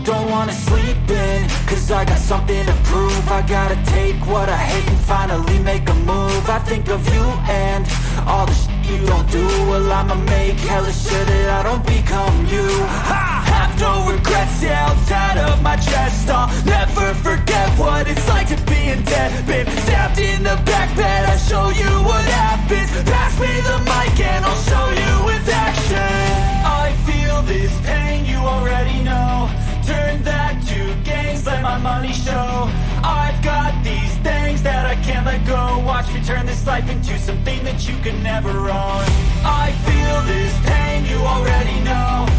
don't wanna sleep in, cause I got something to prove. I gotta take what I hate and finally make a move. I think of you and all the shit you don't do. Well, I'ma make hella sure that I don't become you. I have no regrets, yeah, outside of my chest. I'll never forget what it's like to be in debt. Been stabbed in the back bed, I'll show you what happens. Pass me the mic and I'll show you with action. I feel this pain, you already know. Turn that to gains, let my money show. I've got these things that I can't let go. Watch me turn this life into something that you can never own. I feel this pain, you already know.